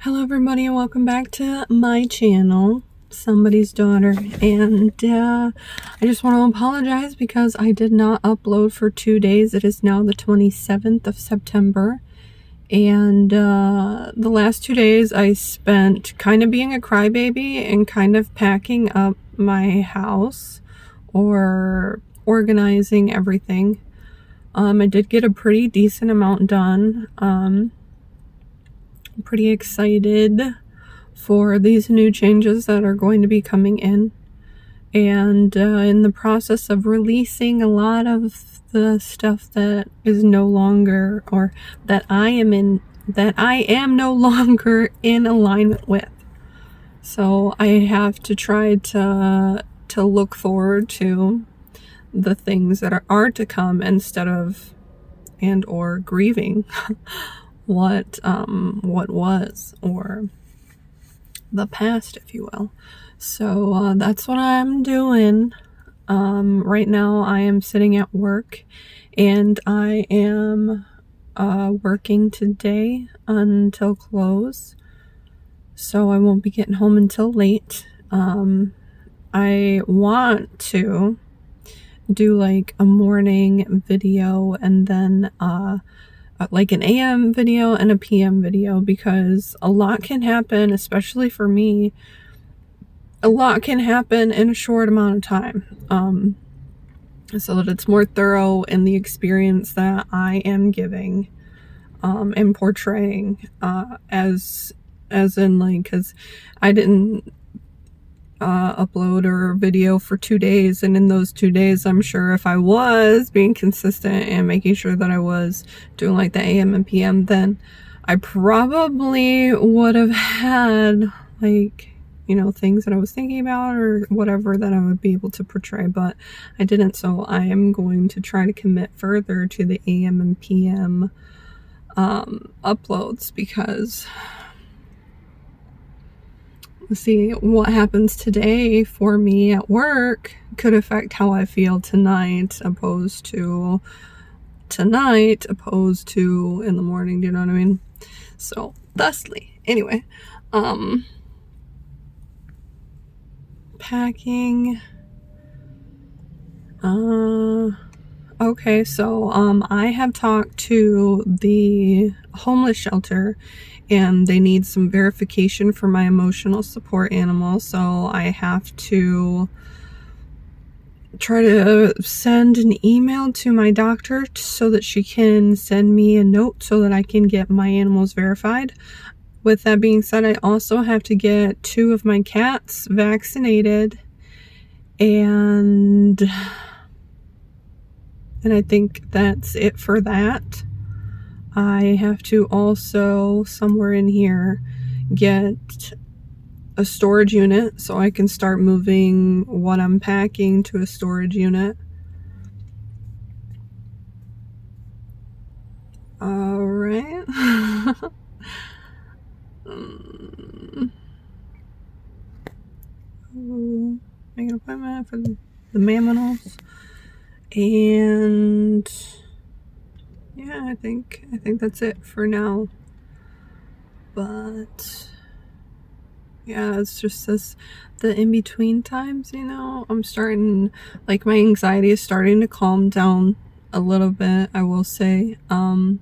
Hello everybody and welcome back to my channel, Somebody's Daughter, and I just want to apologize because I did not upload for 2 days. It is now the 27th of September, and the last 2 days I spent kind of being a crybaby and kind of packing up my house or organizing everything. I did get a pretty decent amount done. I'm pretty excited for these new changes that are going to be coming in, and in the process of releasing a lot of the stuff that is no longer, or that I am no longer in alignment with. So I have to try to look forward to the things that are to come instead of or grieving what was, or the past, if you will. So that's what I'm doing. Right now I am sitting at work, and I am working today until close, so I won't be getting home until late. I want to do like a morning video and then like an AM video and a PM video, because a lot can happen, especially for me. A lot can happen in a short amount of time, so that it's more thorough in the experience that I am giving and portraying, as in, like, because I didn't upload or video for 2 days, and in those 2 days I'm sure if I was being consistent and making sure that I was doing like the AM and PM, then I probably would have had, like, you know, things that I was thinking about or whatever that I would be able to portray, but I didn't. So I am going to try to commit further to the AM and PM uploads, because see, what happens today for me at work could affect how I feel tonight, opposed to in the morning. Do you know what I mean? So thusly, anyway, packing. Okay, so I have talked to the homeless shelter, and they need some verification for my emotional support animal, so I have to try to send an email to my doctor so that she can send me a note so that I can get my animals verified. With that being said, I also have to get 2 of my cats vaccinated, and I think that's it for that. I have to also, somewhere in here, get a storage unit so I can start moving what I'm packing to a storage unit. Alright. Make an appointment for the mammals. And yeah, I think that's it for now. But yeah, it's just the in-between times, you know. I'm starting, like, my anxiety is starting to calm down a little bit, I will say. I'm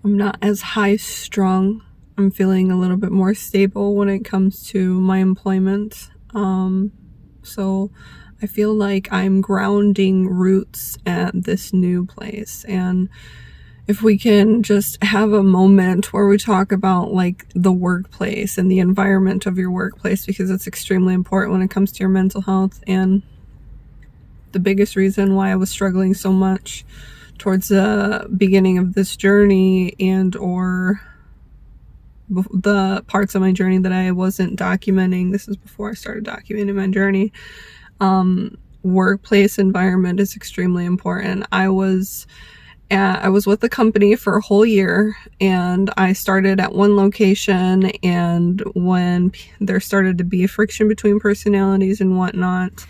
not as high strung. I'm feeling a little bit more stable when it comes to my employment. So I feel like I'm grounding roots at this new place, and if we can just have a moment where we talk about, like, the workplace and the environment of your workplace, because it's extremely important when it comes to your mental health. And the biggest reason why I was struggling so much towards the beginning of this journey, and or the parts of my journey that I wasn't documenting, this is before I started documenting my journey, workplace environment is extremely important. I was with the company for a whole year, and I started at one location, and when there started to be a friction between personalities and whatnot,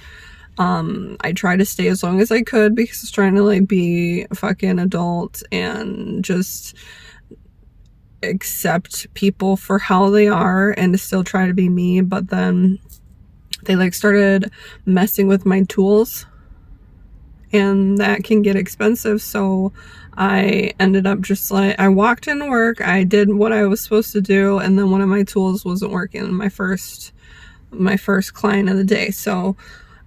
I tried to stay as long as I could, because I was trying to, like, be a fucking adult and just accept people for how they are and to still try to be me, but then they like started messing with my tools, and that can get expensive. So I ended up just like, I walked into work, I did what I was supposed to do, and then one of my tools wasn't working, my first client of the day. So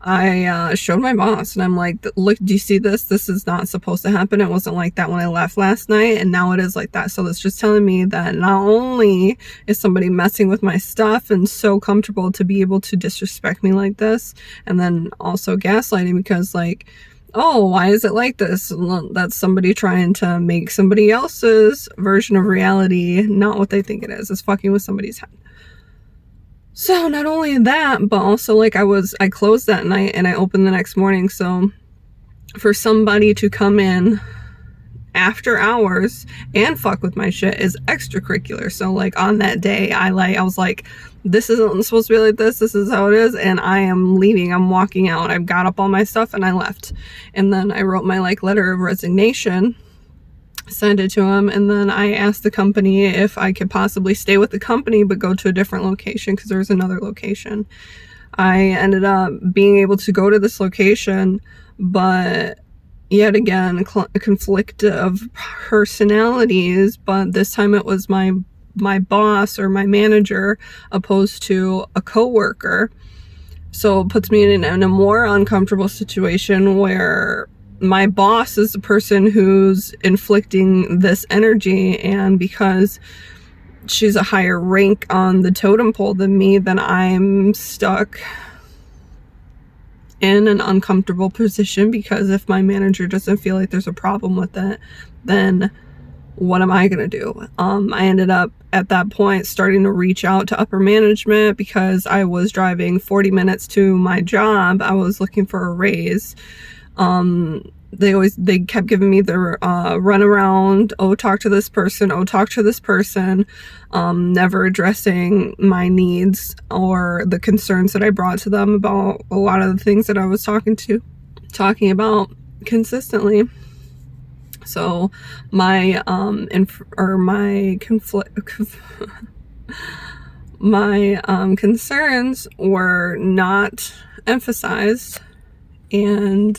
I showed my boss and I'm like, look, do you see this? This is not supposed to happen. It wasn't like that when I left last night, and now it is like that. So that's just telling me that not only is somebody messing with my stuff and so comfortable to be able to disrespect me like this, and then also gaslighting, because like, oh, why is it like this? That's somebody trying to make somebody else's version of reality not what they think it is. It's fucking with somebody's head. So not only that, but also like I closed that night and I opened the next morning. So for somebody to come in after hours and fuck with my shit is extracurricular. So like on that day, I was like, this isn't supposed to be like this. This is how it is. And I am leaving. I'm walking out. I've got up all my stuff and I left. And then I wrote my like letter of resignation, sent it to him, and then I asked the company if I could possibly stay with the company but go to a different location because there was another location. I ended up being able to go to this location, but yet again, a conflict of personalities, but this time it was my boss or my manager opposed to a coworker. So it puts me in a more uncomfortable situation where my boss is the person who's inflicting this energy, and because she's a higher rank on the totem pole than me, then I'm stuck in an uncomfortable position, because if my manager doesn't feel like there's a problem with it, then what am I gonna do? I ended up at that point starting to reach out to upper management because I was driving 40 minutes to my job. I was looking for a raise. They kept giving me the run around, oh, talk to this person, oh, talk to this person, never addressing my needs or the concerns that I brought to them about a lot of the things that I was talking about consistently. So my concerns were not emphasized, and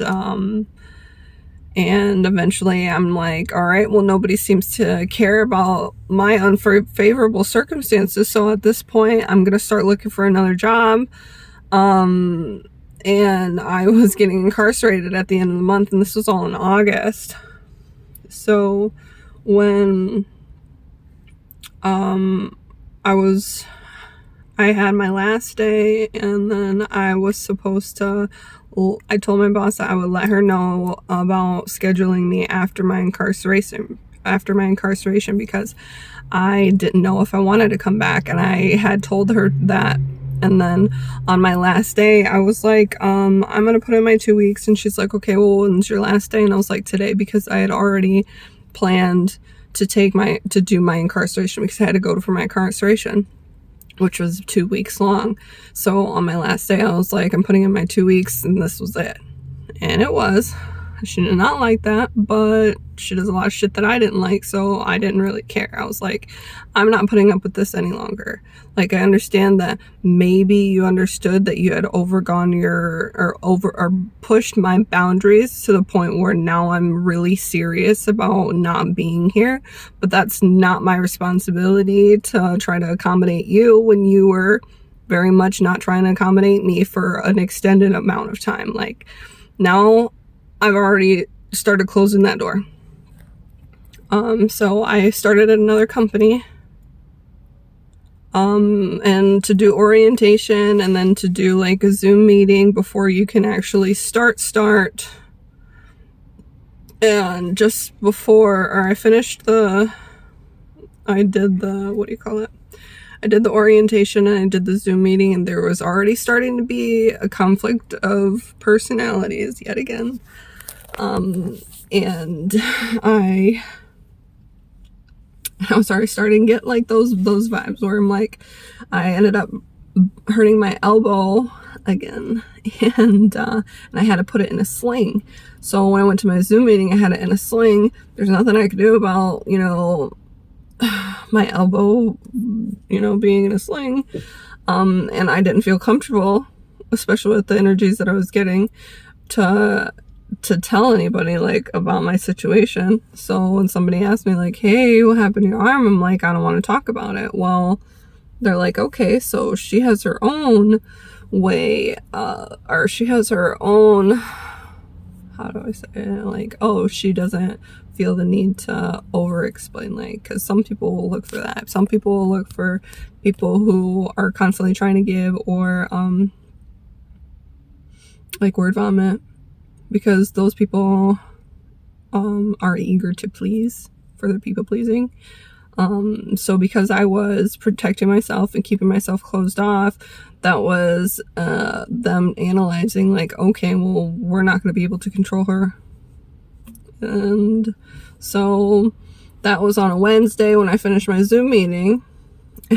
eventually I'm like, all right, well, nobody seems to care about my unfavorable circumstances. So at this point, I'm going to start looking for another job. And I was getting incarcerated at the end of the month, and this was all in August. So when I had my last day, and then I was supposed to, I told my boss that I would let her know about scheduling me after my incarceration, because I didn't know if I wanted to come back, and I had told her that. And then on my last day, I was like, I'm gonna put in my 2 weeks, and she's like, okay, well, when's your last day? And I was like, today, because I had already planned to do my incarceration, because I had to go for my incarceration, which was 2 weeks long. So on my last day, I was like, I'm putting in my 2 weeks, and this was it. And it was. She did not like that, but she does a lot of shit that I didn't like, so I didn't really care. I was like, I'm not putting up with this any longer. Like, I understand that maybe you understood that you had pushed my boundaries to the point where now I'm really serious about not being here, but that's not my responsibility to try to accommodate you when you were very much not trying to accommodate me for an extended amount of time. Like, now I've already started closing that door. So I started at another company, and to do orientation, and then to do like a Zoom meeting before you can actually start. And just before, I did the orientation, and I did the Zoom meeting, and there was already starting to be a conflict of personalities yet again. And I was already starting to get like those vibes where I'm like, I ended up hurting my elbow again, and I had to put it in a sling. So when I went to my Zoom meeting, I had it in a sling. There's nothing I could do about, my elbow, you know, being in a sling. And I didn't feel comfortable, especially with the energies that I was getting, to tell anybody like about my situation. So when somebody asked me like, hey, what happened to your arm? I'm like, I don't want to talk about it. Well, they're like, okay, so she has her own way, or she has her own, how do I say it? Like, oh, she doesn't feel the need to over explain, like, because some people will look for that. Some people will look for people who are constantly trying to give, or like word vomit, because those people are eager to please, for their people pleasing. So because I was protecting myself and keeping myself closed off, that was them analyzing like, okay, well, we're not going to be able to control her. And so that was on a Wednesday when I finished my Zoom meeting,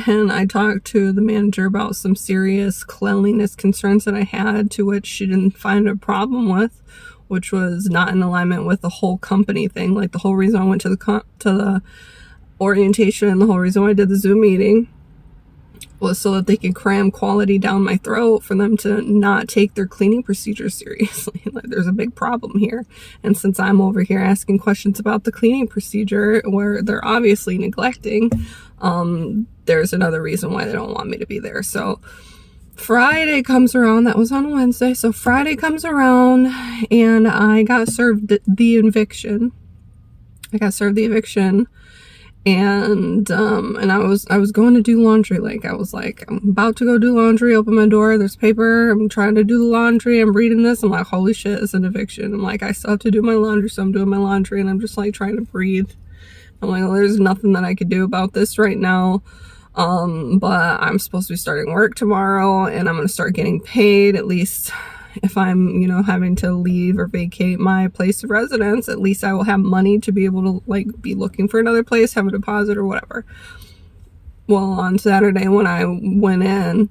and I talked to the manager about some serious cleanliness concerns that I had, to which she didn't find a problem with, which was not in alignment with the whole company thing. Like, the whole reason I went to the orientation and the whole reason why I did the Zoom meeting was so that they could cram quality down my throat for them to not take their cleaning procedures seriously. Like, there's a big problem here. And since I'm over here asking questions about the cleaning procedure where they're obviously neglecting, there's another reason why they don't want me to be there. So Friday comes around. That was on Wednesday. So Friday comes around and I got served the eviction. And I was going to do laundry. Like, I was like, I'm about to go do laundry, open my door, there's paper, I'm trying to do the laundry, I'm reading this, I'm like, holy shit, it's an eviction. I'm like, I still have to do my laundry, so I'm doing my laundry, and I'm just like trying to breathe. I'm like, well, there's nothing that I could do about this right now. But I'm supposed to be starting work tomorrow, and I'm going to start getting paid, at least if I'm, you know, having to leave or vacate my place of residence. At least I will have money to be able to, like, be looking for another place, have a deposit or whatever. Well, on Saturday when I went in,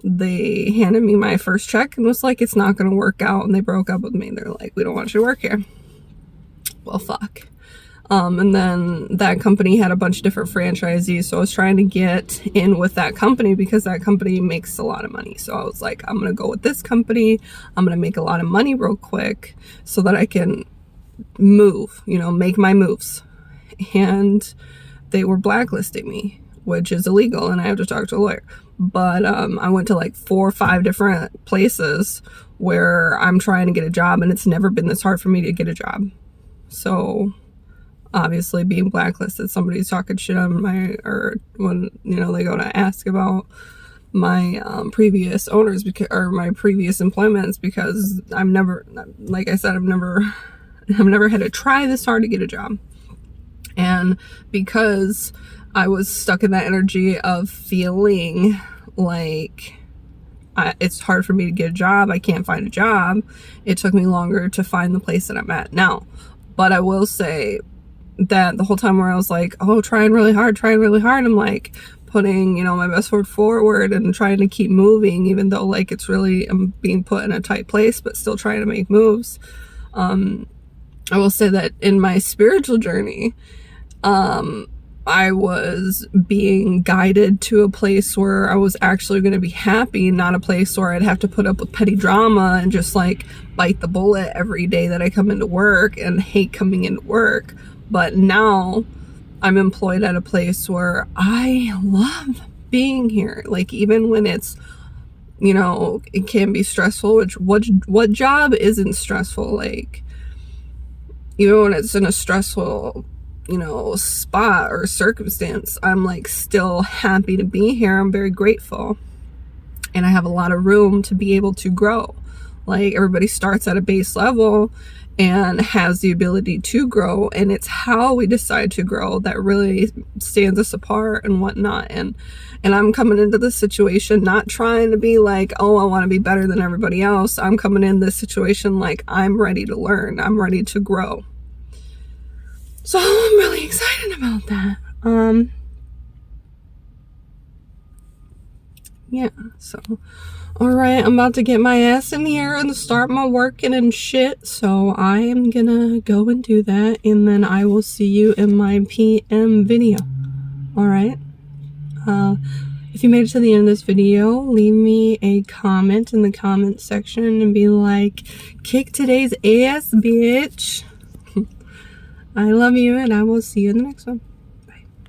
they handed me my first check and was like, it's not going to work out. And they broke up with me. They're like, we don't want you to work here. Well, fuck. And then that company had a bunch of different franchisees, so I was trying to get in with that company because that company makes a lot of money. So I was like, I'm gonna go with this company, I'm gonna make a lot of money real quick so that I can move, you know, make my moves. And they were blacklisting me, which is illegal, and I have to talk to a lawyer. But I went to like 4 or 5 different places where I'm trying to get a job, and it's never been this hard for me to get a job. So obviously being blacklisted, somebody's talking shit on or when, you know, they go to ask about my previous owners, or my previous employments, because I've never, like I said, I've never had to try this hard to get a job. And because I was stuck in that energy of feeling like it's hard for me to get a job, I can't find a job, it took me longer to find the place that I'm at now. But I will say that the whole time where I was like, oh, trying really hard, I'm like putting, you know, my best foot forward and trying to keep moving, even though like it's really, I'm being put in a tight place, but still trying to make moves. I will say that in my spiritual journey, I was being guided to a place where I was actually going to be happy, not a place where I'd have to put up with petty drama and just like bite the bullet every day that I come into work and hate coming into work. But now I'm employed at a place where I love being here. Like, even when it's, you know, it can be stressful, which what job isn't stressful? Like, even when it's in a stressful, you know, spot or circumstance, I'm like still happy to be here. I'm very grateful. And I have a lot of room to be able to grow. Like, everybody starts at a base level and has the ability to grow, and it's how we decide to grow that really stands us apart and whatnot. And I'm coming into this situation not trying to be like, oh, I want to be better than everybody else. I'm coming in this situation like I'm ready to learn, I'm ready to grow. So I'm really excited about that. Yeah, so alright, I'm about to get my ass in here and start my working and shit, so I am gonna go and do that, and then I will see you in my PM video. Alright? If you made it to the end of this video, leave me a comment in the comment section and be like, kick today's ass, bitch. I love you, and I will see you in the next one.